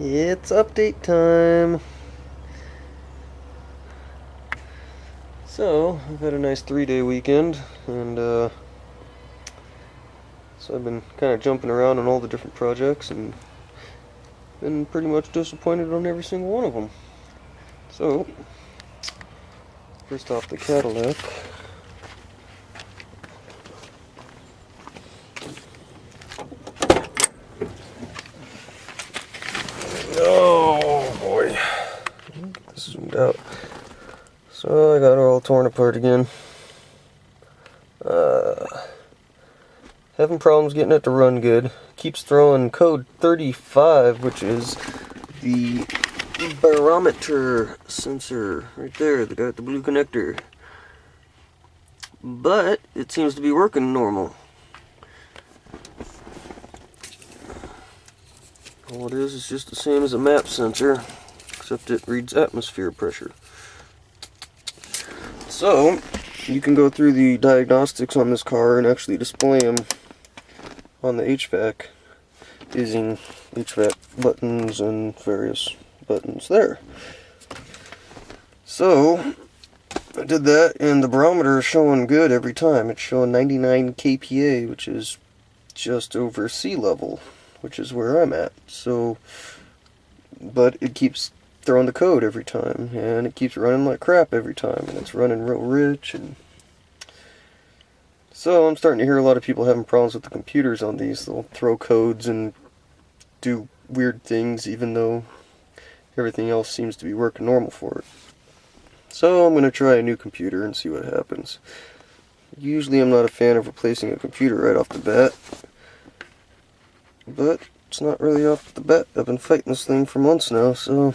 It's update time. So, I've had a nice 3-day weekend, and so I've been kind of jumping around on all the different projects and been pretty much disappointed on every single one of them. So, first off, the Cadillac. Oh boy, get this zoomed out. So I got it all torn apart again. Having problems getting it to run good. Keeps throwing code 35, which is the barometer sensor right there, the guy with the blue connector. But it seems to be working normal. All it is just the same as a map sensor, except it reads atmosphere pressure. So, you can go through the diagnostics on this car and actually display them on the HVAC using HVAC buttons and various buttons there. So, I did that, and the barometer is showing good every time. It's showing 99 kPa, which is just over sea level, which is where I'm at. So, but it keeps throwing the code every time, and it keeps running like crap every time, and it's running real rich, and so I'm starting to hear a lot of people having problems with the computers on these. They'll throw codes and do weird things even though everything else seems to be working normal for it. So I'm going to try a new computer and see what happens. Usually I'm not a fan of replacing a computer right off the bat, but it's not really off the bat. I've been fighting this thing for months now, so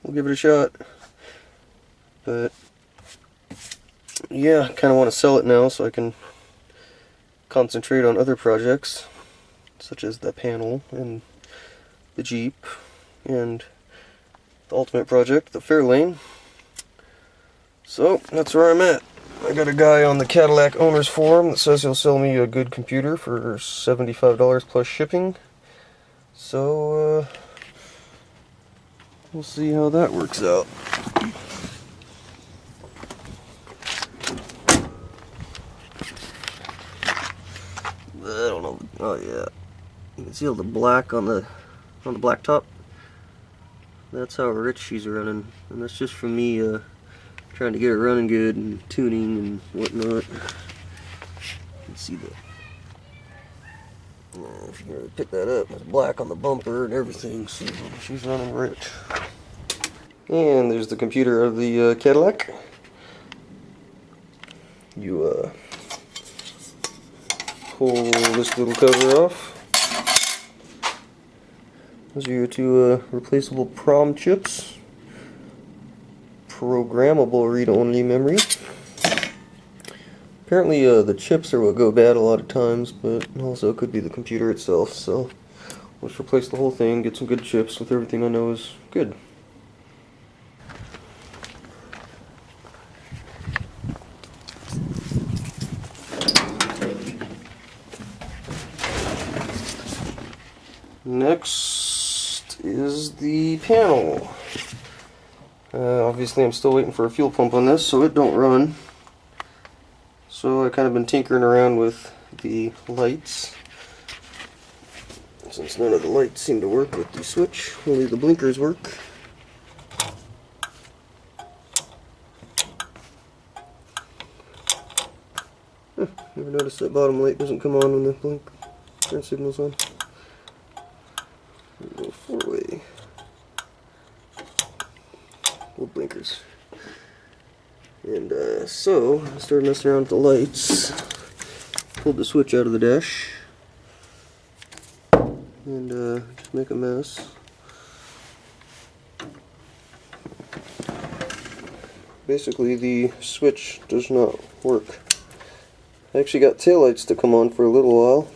we'll give it a shot. But yeah, I kind of want to sell it now so I can concentrate on other projects, such as the panel and the Jeep and the ultimate project, the Fairlane. So that's where I'm at. I got a guy on the Cadillac owners forum that says he'll sell me a good computer for $75 plus shipping. So we'll see how that works out. I don't know. Oh yeah, you can see all the black on the black top. That's how rich she's running, and that's just from me trying to get it running good and tuning and whatnot. You can see that. If you can really pick that up, there's black on the bumper and everything. So she's running rich. And there's the computer of the Cadillac. You pull this little cover off. Those are your two replaceable PROM chips. Programmable read-only memory. Apparently the chips are what go bad a lot of times, but also it could be the computer itself. So let's replace the whole thing, get some good chips with everything I know is good. Next is the panel. Obviously I'm still waiting for a fuel pump on this, so it don't run. So I've kind of been tinkering around with the lights. Since none of the lights seem to work with the switch, only the blinkers work. Never noticed that bottom light doesn't come on when the blink turn signal's on. Little four-way. Little blinkers. And so I started messing around with the lights. Pulled the switch out of the dash. And just make a mess. Basically the switch does not work. I actually got taillights to come on for a little while.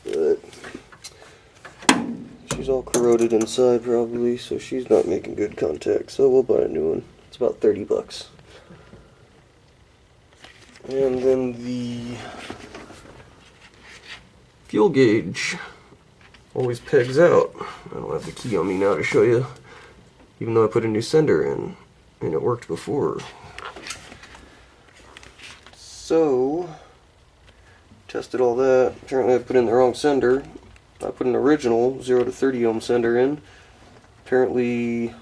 But she's all corroded inside probably, so she's not making good contact, so we'll buy a new one. It's about 30 bucks. And then the fuel gauge always pegs out. I don't have the key on me now to show you, even though I put a new sender in and it worked before. So, tested all that. Apparently I put in the wrong sender. I put an original 0 to 30 ohm sender in. Apparently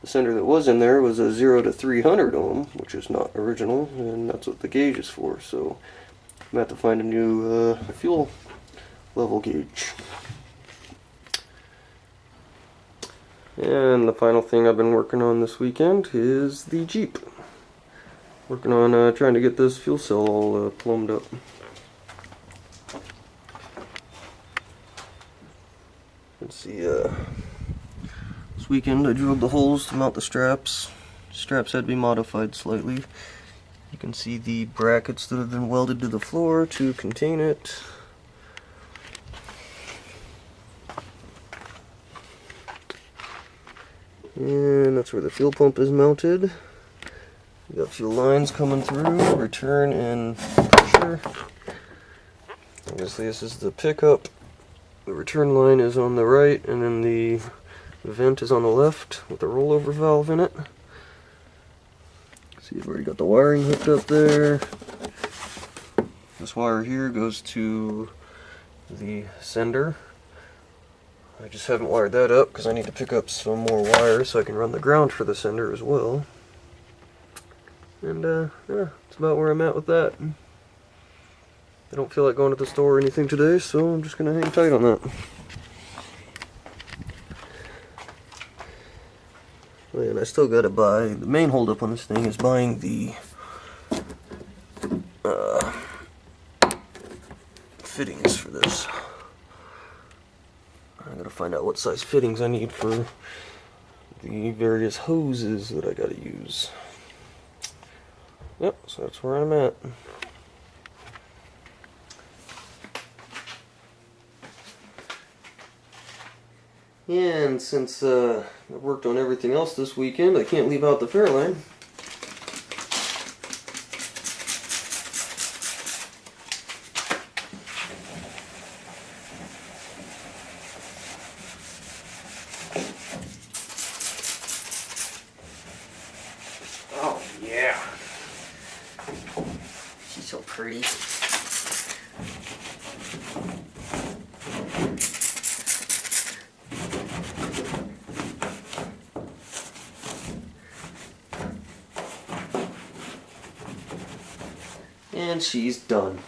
the sender that was in there was a 0 to 300 ohm, which is not original, and that's what the gauge is for. So I'm going to have to find a new fuel level gauge. And the final thing I've been working on this weekend is the Jeep. Working on trying to get this fuel cell all plumbed up. Let's see, this weekend I drilled the holes to mount the straps. Straps had to be modified slightly. You can see the brackets that have been welded to the floor to contain it. And that's where the fuel pump is mounted. We got fuel lines coming through, return and pressure. Obviously this is the pickup. The return line is on the right, and then the vent is on the left with the rollover valve in it. See, I've already got the wiring hooked up there. This wire here goes to the sender. I just haven't wired that up because I need to pick up some more wires so I can run the ground for the sender as well. And yeah, that's about where I'm at with that. I don't feel like going to the store or anything today, so I'm just going to hang tight on that. Oh, yeah, and I still got to buy, the main holdup on this thing is buying the fittings for this. I gotta find out what size fittings I need for the various hoses that I gotta use. Yep, so that's where I'm at. And since I worked on everything else this weekend, I can't leave out the Fairlane. Oh yeah, she's so pretty. And she's done.